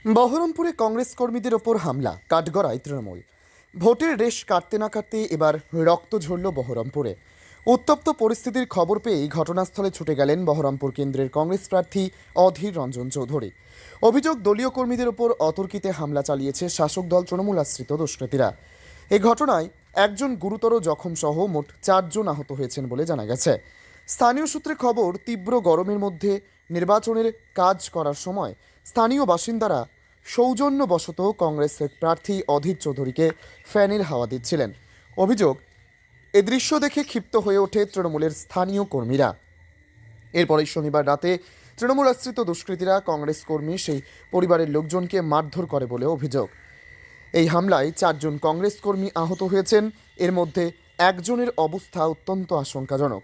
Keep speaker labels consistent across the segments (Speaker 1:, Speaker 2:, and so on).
Speaker 1: বহরমপুরে কংগ্রেস কর্মীদের ওপর হামলা, কাঠগড়ায় তৃণমূল। ভোটের রেশ কাটতে না কাটতে এবার রক্ত ঝরল বহরমপুরে। উত্তপ্ত পরিস্থিতির খবর পেয়েই ঘটনাস্থলে ছুটে গেলেন বহরমপুর কেন্দ্রের কংগ্রেস প্রার্থী অধীর রঞ্জন চৌধুরী। অভিযোগ, দলীয় কর্মীদের ওপর অতর্কিতে হামলা চালিয়েছে শাসক দল তৃণমূল আশ্রিত দুষ্কৃতীরা। এ ঘটনায় একজন গুরুতর জখম সহ মোট 4 জন আহত হয়েছেন বলে জানা গেছে। স্থানীয় সূত্রে খবর, তীব্র গরমের মধ্যে নির্বাচনের কাজ করার সময় স্থানীয় বাসিন্দারা সৌজন্যবশত কংগ্রেসের প্রার্থী অধীর চৌধুরীকে ফ্যানের হাওয়া দিচ্ছিলেন। অভিযোগ, এ দৃশ্য দেখে ক্ষিপ্ত হয়ে ওঠে তৃণমূলের স্থানীয় কর্মীরা। এরপরেই শনিবার রাতে তৃণমূল আশ্রিত দুষ্কৃতীরা কংগ্রেস কর্মী সেই পরিবারের লোকজনকে মারধর করে বলে অভিযোগ। এই হামলায় 4 জন কংগ্রেস কর্মী আহত হয়েছেন। এর মধ্যে একজনের অবস্থা অত্যন্ত আশঙ্কাজনক।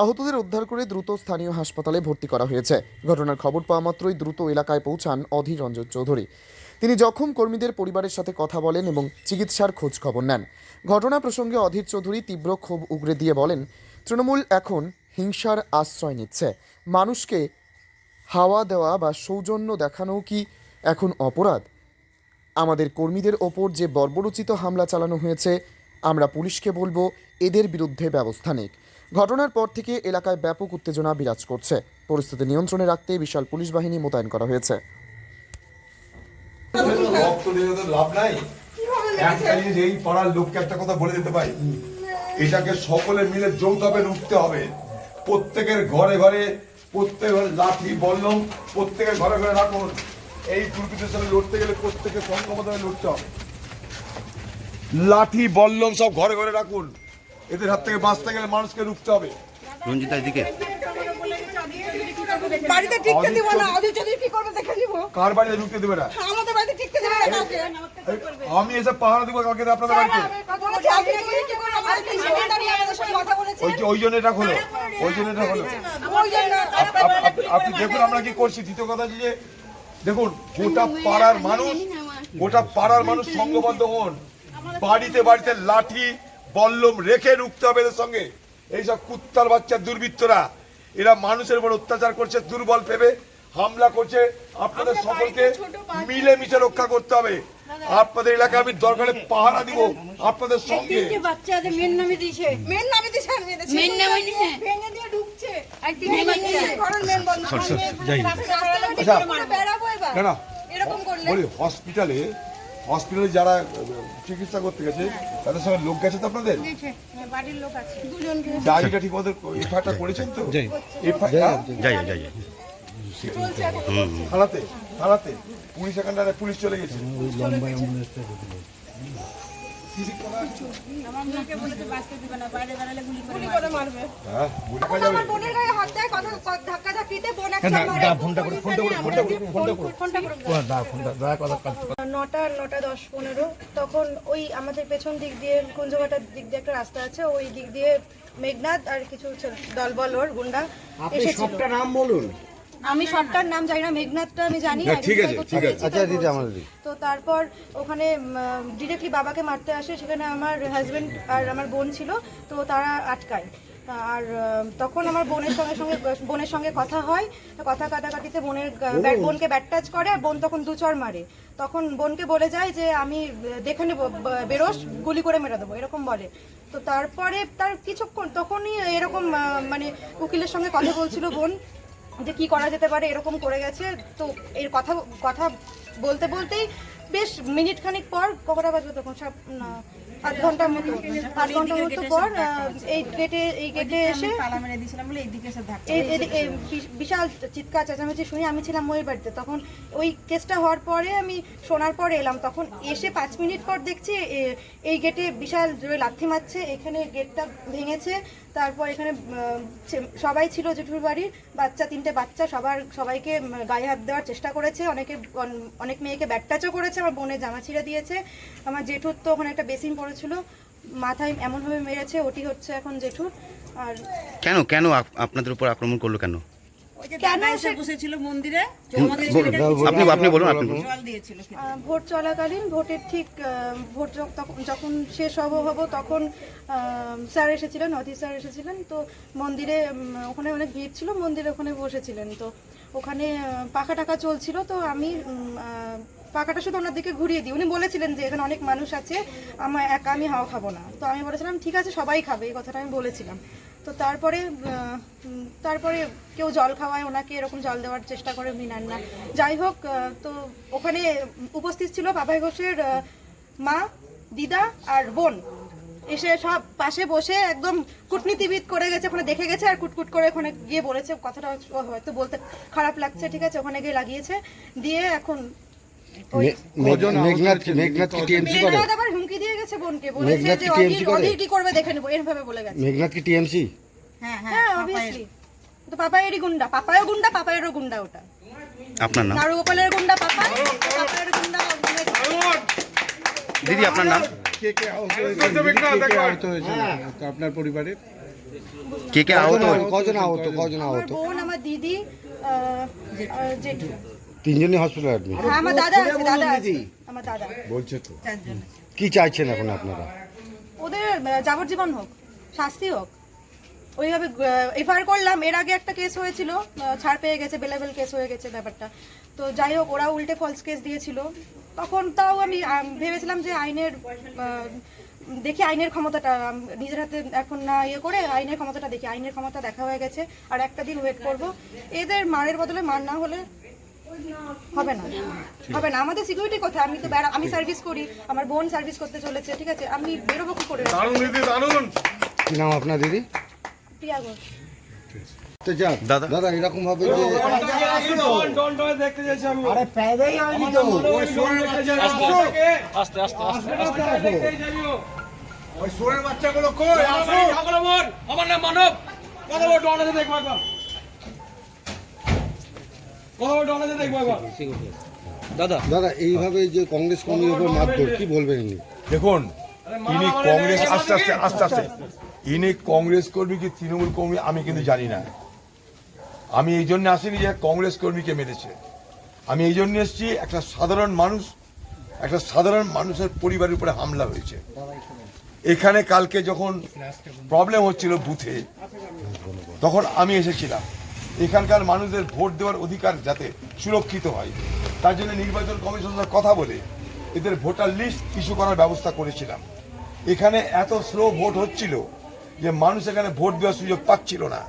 Speaker 1: আহতদের উদ্ধার করে দ্রুত স্থানীয় হাসপাতালে ভর্তি করা হয়েছে। ঘটনার খবর পাওয়া মাত্রই দ্রুত এলাকায় পৌঁছান অধীর রঞ্জন চৌধুরী। তিনি জখম কর্মীদের পরিবারের সাথে কথা বলেন এবং চিকিৎসার খোঁজ খবর নেন। ঘটনা প্রসঙ্গে অধীর চৌধুরী তীব্র ক্ষোভ উগরে দিয়ে বলেন, তৃণমূল এখন হিংসার আশ্রয় নিচ্ছে। মানুষকে হাওয়া দেওয়া বা সৌজন্য দেখানোও কি এখন অপরাধ? আমাদের কর্মীদের ওপর যে বর্বরোচিত হামলা চালানো হয়েছে, আমরা পুলিশকে বলবো এদের বিরুদ্ধে ব্যবস্থা নিক। ঘটনার পর থেকে এলাকায় ব্যাপক উত্তেজনা বিরাজ করছে। পরিস্থিতি নিয়ন্ত্রণে রাখতে বিশাল পুলিশ বাহিনী মোতায়েন করা হয়েছে।
Speaker 2: লাভ নাই। একটা জিনিস, এই পাড়ার লোককে একটা কথা বলে দিতে পারি, এটাকে সকলে মিলে যৌথভাবে রুখতে হবে। প্রত্যেকের ঘরে ঘরে, প্রত্যেক ঘরে লাঠি বললাম, প্রত্যেকের ঘরে ঘরে রাখুন। এই দুর্বৃত্তের সাথে লড়তে গেলে প্রত্যেকের সংগঠনে লড়তে হবে। লাঠি বললাম সব ঘরে ঘরে রাখুন। এদের হাত থেকে বাঁচতে গেলে মানুষকে রুখতে হবে।
Speaker 3: রঞ্জিতা দিকে
Speaker 4: বাড়িতে টিকতে দিব না। অধীর চৌধুরী কি করবে দেখে নিব।
Speaker 2: কার বাড়িতে ঢুকতে দেবে না?
Speaker 4: আমাদের বাড়িতে টিকতে দেবে না কাউকে।
Speaker 2: আমি এসব পাহারা দিব কালকে আপনাদের বাড়িতে। ওই জন্য এটা হলো, ওই জন্য এটা হলো। আপনি দেখুন আমরা কি করছি। দ্বিতীয় কথা যে দেখুন, গোটা পাড়ার মানুষ সংঘবদ্ধ হন। বাড়িতে বাড়িতে লাঠি বল্লম রেখে রুখতে হবে এদের সঙ্গে। এইসব কুত্তার বাচ্চা দুর্বৃত্তরা, এরা মানুষের উপর অত্যাচার করছে, দুর্বল ভেবে হামলা করছে। আপনাদের সকলকে মিলেমিশে রক্ষা করতে হবে। আপনাদের এলাকায় আমি দরকারে পাহারা দিব আপনাদের সঙ্গে। হসপিটালে যারা চিকিৎসা করতে গেছে তাদের সঙ্গে লোক গেছে তো আপনাদের? ডায়েরিটা ঠিক মতো এফআইআরটা করেছেন তো? থানাতে থানাতে পুলিশ এখানটায় পুলিশ চলে গেছে।
Speaker 4: নটা 10-15 তখন ওই আমাদের পেছন দিক দিয়ে কুঞ্জঘাটার দিক দিয়ে একটা রাস্তা আছে, ওই দিক দিয়ে মেঘনাথ আর কিছু দলবল ওর গুন্ডা এসেছিল।
Speaker 5: নাম বলুন।
Speaker 4: আমি সবটার নাম জানি না, মেঘনাথটা আমি জানি।
Speaker 2: ঠিক আছে, ঠিক আছে।
Speaker 5: আচ্ছা দিদি আমাদের
Speaker 4: তো তারপর ওখানে ডিরেক্টলি বাবাকে মারতে আসে। সেখানে আমার হাজবেন্ড আর আমার বোন ছিল, তো তারা আটকায়। আর তখন আমার বোনের সঙ্গে কথা হয়। কথা কাটাকাটিতে বোনকে ব্যাট টাচ করে, আর বোন তখন 2 চড় মারে। তখন বোনকে বলে যায় যে আমি দেখে নেবো, বেরোস, গুলি করে মেরে দেবো, এরকম বলে। তো তারপরে তার কিছুক্ষণ তখনই এরকম মানে উকিলের সঙ্গে কথা বলছিল বোন যে কি করা যেতে পারে, এরকম করে গেছে। তো এর কথা বলতে বলতেই বেশ মিনিট খানিক পর, কটা বাজবে তখন, 8 ঘন্টার মতো পর এই গেটে এসে বিশাল চিৎকার চেঁচামেচি শুনি। আমি ছিলাম ওই বাড়িতে তখন। ওই কেসটা হওয়ার পরে আমি শোনার পরে এলাম। তখন এসে 5 মিনিট পর দেখছি এই গেটে বিশাল জোরে লাথি মারছে। এখানে গেটটা ভেঙেছে। তারপর এখানে সবাই ছিল, জেঠুর বাড়ির বাচ্চা, 3টে বাচ্চা, সবাইকে গায়ে হাত দেওয়ার চেষ্টা করেছে। অনেক মেয়েকে ব্যাট টাচও করেছে। আমার বোনের জামা ছিঁড়ে দিয়েছে। আমার জেঠুর তো ওখানে একটা বেসিন পড়েছিল, মাথায় এমনভাবে মেরেছে, ওটি হচ্ছে এখন জেঠুর। আর
Speaker 3: কেন আপনাদের উপর আক্রমণ করলো কেন?
Speaker 4: ভোট চলাকালীন, ভোটের ঠিক ভোট যখন শেষ হব তখন স্যার এসেছিলেন, অধীর স্যার এসেছিলেন। তো মন্দিরে ওখানে অনেক ভিড় ছিল, মন্দিরে ওখানে বসেছিলেন। তো ওখানে পাখা টাকা চলছিল। তো আমি পাখাটা শুধু ওনার দিকে ঘুরিয়ে দিই। উনি বলেছিলেন যে এখানে অনেক মানুষ আছে, আমার একা আমি হাওয়া খাবো না। তো আমি বলেছিলাম ঠিক আছে সবাই খাবে, এই কথাটা আমি বলেছিলাম। তো তারপরে কেউ জল খাওয়ায় ওনাকে, এরকম জল দেওয়ার চেষ্টা করে, উনি নেন না। যাই হোক, তো ওখানে উপস্থিত ছিল পাপাই ঘোষের মা, দিদা আর বোন, এসে সব পাশে বসে একদম কূটনীতিবিদ করে গেছে, ওখানে দেখে গেছে আর কুটকুট করে ওখানে গিয়ে বলেছে। কথাটা হয়তো বলতে খারাপ লাগছে, ঠিক আছে, ওখানে গিয়ে লাগিয়েছে। দিয়ে এখন
Speaker 5: মেঘনাথ কি টিএমসি করে?
Speaker 4: মেঘনাথ আবার হুমকি দিয়ে গেছে বোনকে, বলেছে
Speaker 5: মেঘনাথ
Speaker 4: যে
Speaker 5: কি TMC করে?
Speaker 4: অধীর কি করবে দেখে নেবো, এরভাবে বলে গেছে।
Speaker 5: মেঘনাথ কি টিএমসি?
Speaker 4: হ্যাঁ অবভিয়াসলি, তো পাপায়েরই গুন্ডা, পাপায়ও গুন্ডা, পাপায়েরও গুন্ডা। ওটা
Speaker 3: আপনার নাম?
Speaker 4: নারুগোপালের গুন্ডা পাপাই, পাপায়ের গুন্ডা
Speaker 3: দিদি আপনার নাম?
Speaker 5: কে আহত হয়েছে আপনার পরিবারের?
Speaker 3: কে আহত হয়েছে?
Speaker 5: কজন আহত?
Speaker 4: আমার বোন, আমার দিদি, জেঠু।
Speaker 5: তিনজনই হসপিটাল অ্যাডমিট।
Speaker 4: হ্যাঁ, আমার দাদা আছে, আমার দাদা।
Speaker 2: বলছে তো
Speaker 5: কি চাইছেন এখন আপনারা?
Speaker 4: ওদের যাবজ্জীবন হোক, শাস্তি হোক। ওইভাবে এফআইআর করলাম, এর আগে একটা কেস হয়েছিল, ছাড় পেয়ে গেছে, বেলেবেল কেস হয়ে গেছে ব্যাপারটা। তো যাই হোক, ওরা উল্টে ফলস কেস দিয়েছিল। তখন তাও আমি ভেবেছিলাম যে দেখি আইনের ক্ষমতাটা নিজের হাতে এখন না ইয়ে করে আইনের ক্ষমতাটা দেখি। আইনের ক্ষমতা দেখা হয়ে গেছে, আর একটা দিন ওয়েট করব। এদের মারের বদলে মার না হলে হবে না। আমাদের সিকিউরিটি কোথায়? আমি তো আমি সার্ভিস করি, আমার বোন সার্ভিস করতে চলেছে, ঠিক আছে, আমি বেরোবো কি করে?
Speaker 5: কি নাম আপনার দিদি?
Speaker 4: প্রিয়া ঘোষ।
Speaker 5: দাদা এরকম ভাবে যে
Speaker 6: আমার নাম মানব, কথা বল, ডনাতে দেখবো একবার, কথা বল, ডনাতে দেখবো একবার।
Speaker 5: দাদা এইভাবে যে কংগ্রেস কর্মীর উপর মারধর, কি বলবেন ইনি?
Speaker 2: দেখুন, ইনি কংগ্রেস আস্তে ইনি কংগ্রেস কর্মী কি তৃণমূল কর্মী আমি কিন্তু জানি না। আমি এই জন্য আসিনি যে কংগ্রেস কর্মীকে মেরেছে, আমি এই জন্য এসেছি একটা সাধারণ মানুষের পরিবারের উপরে হামলা হয়েছে। এখানে কালকে যখন প্রবলেম হচ্ছিল বুথে, তখন আমি এসেছিলাম। এখানকার মানুষদের ভোট দেওয়ার অধিকার যাতে সুরক্ষিত হয়, তার জন্য নির্বাচন কমিশনের কথা বলে এদের ভোটার লিস্ট ইস্যু করার ব্যবস্থা করেছিলাম। এখানে এত স্লো ভোট হচ্ছিল যে মানুষ এখানে ভোট দেওয়ার সুযোগ পাচ্ছিল না।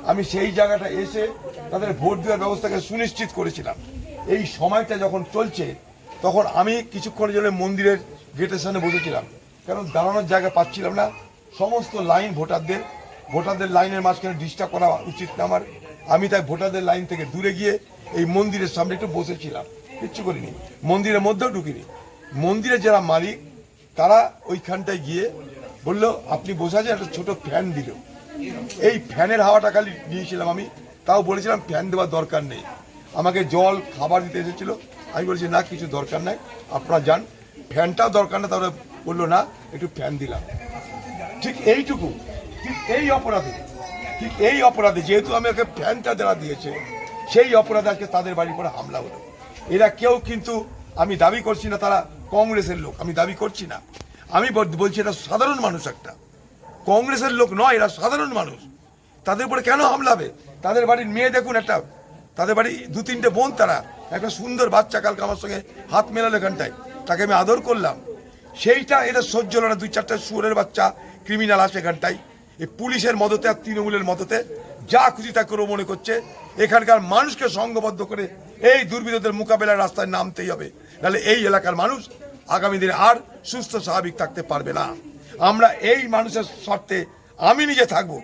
Speaker 2: আমি সেই জায়গাটা এসে তাদের ভোট দেওয়ার ব্যবস্থাকে সুনিশ্চিত করেছিলাম। এই সময়টা যখন চলছে, তখন আমি কিছুক্ষণের জন্য মন্দিরের গেটের সামনে বসেছিলাম, কারণ দাঁড়ানোর জায়গা পাচ্ছিলাম না। সমস্ত লাইন ভোটারদের লাইনের মাঝখানে ডিস্টার্ব করা উচিত না আমার। আমি তাই ভোটারদের লাইন থেকে দূরে গিয়ে এই মন্দিরের সামনে একটু বসেছিলাম, কিচ্ছু করিনি, মন্দিরের মধ্যেও ঢুকিনি। মন্দিরের যারা মালিক তারা ওইখানটায় গিয়ে বললো আপনি বসে আছেন, একটা ছোট ফ্যান দিল। এই ফ্যানের হাওয়াটা খালি নিয়েছিলাম আমি, তাও বলেছিলাম ফ্যান দেওয়ার দরকার নেই। আমাকে জল খাবার দিতে এসেছিল, আমি বলেছি না কিছু দরকার নাই, আপনারা যান, ফ্যানটাও দরকার না। তাহলে বললো না, একটু ফ্যান দিলাম। ঠিক এইটুকু, ঠিক এই অপরাধে যেহেতু আমি ওকে ফ্যানটা দেওয়া দিয়েছে, সেই অপরাধে আজকে তাদের বাড়ির পরে হামলা হলো। এরা কেউ কিন্তু, আমি দাবি করছি না তারা কংগ্রেসের লোক, আমি দাবি করছি না। আমি বলছি এটা সাধারণ মানুষ, একটা কংগ্রেসের লোক নয়, এরা সাধারণ মানুষ। তাদের উপরে কেন হামলা হবে? তাদের বাড়ির মেয়ে দেখুন, তাদের বাড়ি 2-3টে বোন, তারা একটা সুন্দর বাচ্চা কালকে আমার সঙ্গে হাত মেলালো এখানটায়, তাকে আমি আদর করলাম। সেইটা এটা সহ্য হলো না। 2-4টা শুয়োরের বাচ্চা ক্রিমিনাল আসে এখানটায়, এই পুলিশের মদতে আর তৃণমূলের মদতে যা খুশি তা করে মনে করছে। এখানকার মানুষকে সংঘবদ্ধ করে এই দুর্বৃত্তদের মোকাবেলার রাস্তায় নামতেই হবে, নাহলে এই এলাকার মানুষ আগামী দিনে আর সুস্থ স্বাভাবিক থাকতে পারবে না। আমরা এই মানুষের স্বার্থে আমি নিজে থাকবো।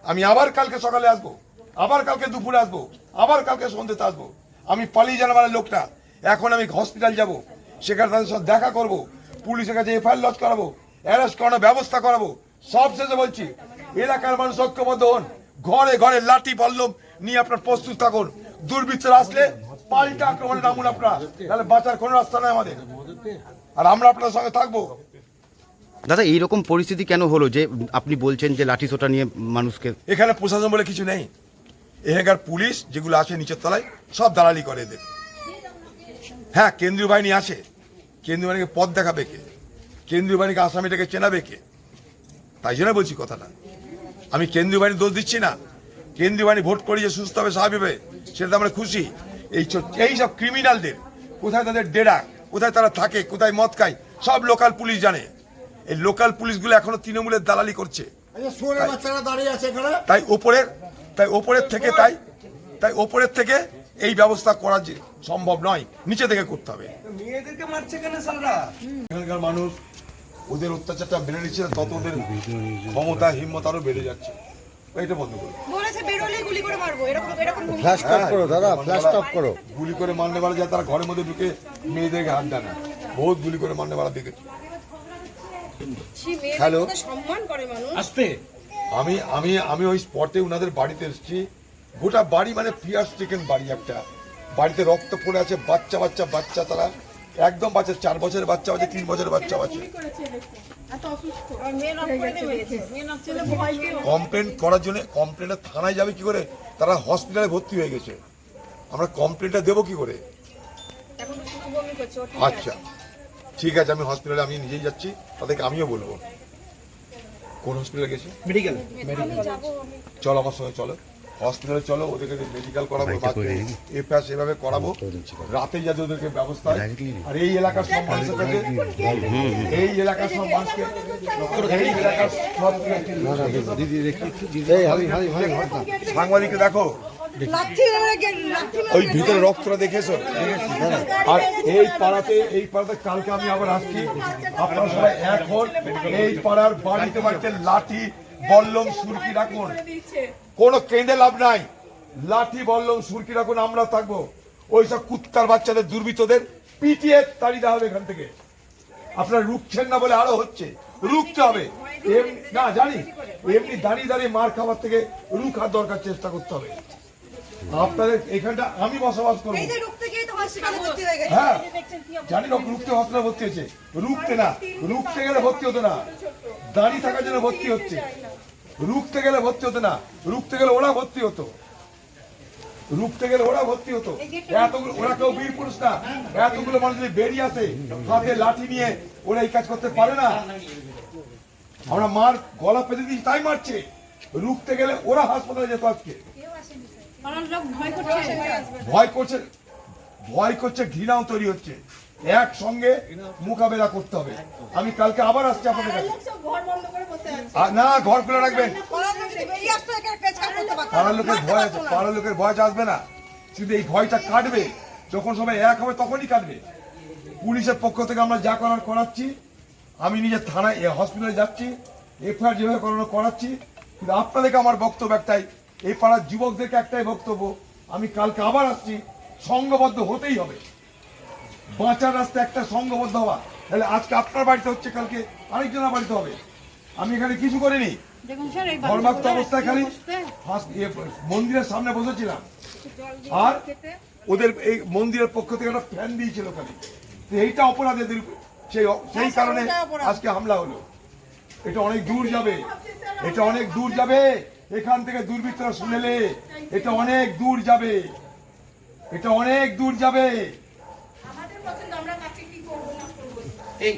Speaker 2: আমি আবার কালকে সকালে আসবো, আবার কালকে দুপুরে আসবো, আবার কালকে সন্ধ্যেতে আসবো। আমি পালিয়ে জানাবার লোকটা, এখন আমি হসপিটাল যাব, সেখানে তাদের সাথে দেখা করব, পুলিশের কাছে এফআইআর লজ করাবো, অ্যারেস্ট করানোর ব্যবস্থা করাবো। সব শেষে বলছি, এলাকার মানুষ ঐক্যবদ্ধ হন, ঘরে ঘরে লাঠি বল্লম নিয়ে আপনার প্রস্তুত থাকুন। দুর্বৃত্তরা আসলে পাল্টা আক্রমণে নামুন আপনারা, তাহলে বাঁচার কোনো রাস্তা নেই আমাদের, আর আমরা আপনার সঙ্গে থাকবো।
Speaker 3: দাদা এইরকম পরিস্থিতি কেন হলো যে আপনি বলছেন যে লাঠি সোটা নিয়ে মানুষকে?
Speaker 2: এখানে প্রশাসন বলে কিছু নেই, এখানকার পুলিশ যেগুলো আছে নিচের তলায় সব দালালি করে এদের। হ্যাঁ, কেন্দ্রীয় বাহিনী আছে, কেন্দ্রীয় বাহিনীকে পথ দেখাবে কে? কেন্দ্রীয় বাহিনীকে আসামিটাকে চেনাবে কে? তাই জন্য বলছি কথাটা। আমি কেন্দ্রীয় বাহিনী দোষ দিচ্ছি না, কেন্দ্রীয় বাহিনী ভোট করিয়ে সুস্থ হবে, স্বাভাবিক হবে, সেটা আমরা খুশি। এই সব ক্রিমিনালদের কোথায় তাদের ডেরা, কোথায় তারা থাকে, কোথায় মদ খায়, সব লোকাল পুলিশ জানে। এই লোকাল পুলিশগুলো এখনো তৃণমূলের দালালি করছে। তাই ওপরের থেকে এই ব্যবস্থা করা যে সম্ভব নয়, নিচে থেকে করতে হবে।
Speaker 6: মেয়েদেরকে মারছে কেন সালরা?
Speaker 2: এখানকার মানুষ ওদের অত্যাচারটা বেড়ে নিচ্ছে, তত ওদের ক্ষমতা হিম্মত আরো বেড়ে যাচ্ছে। এটা বন্ধ করো।
Speaker 4: বলেছে বেরোলেই গুলি করে মারবো, এরকম
Speaker 5: ফ্ল্যাশ টপ করো দাদা, ফ্ল্যাশ টপ করো।
Speaker 2: গুলি করে মারনে মারা যায়, তারা ঘরের মধ্যে ঢুকে মেয়েদেরকে হাত দেয় না। বহুত গুলি করে মারনে মারা দেখেছি। হ্যালো,
Speaker 4: সম্মান করে মানুষ।
Speaker 6: আসতে
Speaker 2: আমি ওই স্পটে ওনাদের বাড়িতে এসেছি। গোটা বাড়ি মানে পিয়ার স্টিকেন বাড়ি, একটা বাড়িতে রক্ত পড়ে আছে, বাচ্চা তারা একদম বাচ্চা, 4 বছরের বাচ্চা আছে, 3 বছরের বাচ্চা আছে। কমপ্লেন করার জন্য কমপ্লেনটা থানায় যাবে কি করে? তারা হসপিটালে ভর্তি হয়ে গেছে, আমরা কমপ্লেনটা দেবো কি করে? আচ্ছা ঠিক আছে, আমি হসপিটালে আমি নিজেই যাচ্ছি, তাদেরকে আমিও বলবো। কোন হসপিটালে গেছে?
Speaker 6: মেডিকেল
Speaker 2: চলো আমার সঙ্গে, চলো হসপিটালে চলো, ওদেরকে মেডিকেল করাবো, এফআইআর সেভাবে করাবো, রাতে যাতে ওদেরকে ব্যবস্থা হয়। আর এই এলাকার সব মানুষের কাছে, এই এলাকার সব মানুষকে, এই এলাকার সব সাংবাদিককে দেখো, ওই ভিতরে রক্তটা দেখেছো? আর এই পাড়াতে কালকে আমি আবার আসছি, আপনারা সবাই এখন এই পাড়ার বাড়িতে লাঠি বল্লম সুরকি রাখুন, কোনো কেঁদে লাভ নাই, লাঠি বল্লম সুরকি রাখুন, আমরা থাকবো। ওইসব কুত্তার বাচ্চাদের দুর্বৃত্তদের পিটিয়ে তাড়িয়ে দেওয়া হবে এখান থেকে। আপনারা রুখছেন না বলে আরো হচ্ছে, রুখতে হবে। না জানি, এমনি দাঁড়িয়ে মার খাবার থেকে রুখার দরকার, চেষ্টা করতে হবে। আপনাদের এখানটা আমি বসবাস করবো, হ্যাঁ জানি, রুখতে হসপিটালে ভর্তি হয়েছে, রুখতে গেলে ভর্তি হতো না, দাঁড়িয়ে থাকার জন্য ভর্তি হচ্ছে। রুখতে গেলে ভর্তি হতো না, রুখতে গেলে ওরা ভর্তি হতো, এতগুলো, ওরা কেউ বীর পুরুষ না। এতগুলো মানুষ যদি বেরিয়ে আসে হাতে লাঠি নিয়ে, ওরা এই কাজ করতে পারে না। আমরা মার গলা পেতে দিয়েছি তাই মারছে, রুখতে গেলে ওরা হাসপাতালে যেত। আজকে ভয় করছে, ঘৃণাও তৈরি হচ্ছে, একসঙ্গে মোকাবেলা করতে হবে। আমি কালকে আবার আসছি আপনাদের কাছে। না, ঘর খুলে রাখবেন, পাড়ার লোকের ভয় আসবে না, শুধু এই ভয়টা কাটবে যখন সবাই এক হবে, তখনই কাটবে। পুলিশের পক্ষ থেকে আমরা যা করাচ্ছি, আমি নিজের থানায় হসপিটালে যাচ্ছি, এফআইআর যেভাবে করাচ্ছি। কিন্তু আপনাদেরকে আমার বক্তব্য একটাই, এই পাড়ার যুবকদেরকে একটাই বক্তব্য, আমি কালকে আবার আসছি, সংঘবদ্ধ হতেই হবে। বাঁচার রাস্তা একটা, সংঘবদ্ধ হওয়া। তাহলে আজকে আপনার বাড়িতে হচ্ছে, কালকে আরেকজনের বাড়িতে হবে। আমি এখানে কিছু করিনি, ধর্মাক্ত অবস্থায় খালি মন্দিরের সামনে বসেছিলাম, আর ওদের এই মন্দিরের পক্ষ থেকে একটা ফ্যান দিয়েছিল খালি। এইটা অপরাধ এদের, সেই কারণে আজকে হামলা হলো। এটা অনেক দূর যাবে, এখান থেকে দুর্বৃত্তরা শুনেলে এটা অনেক দূর যাবে।
Speaker 6: এই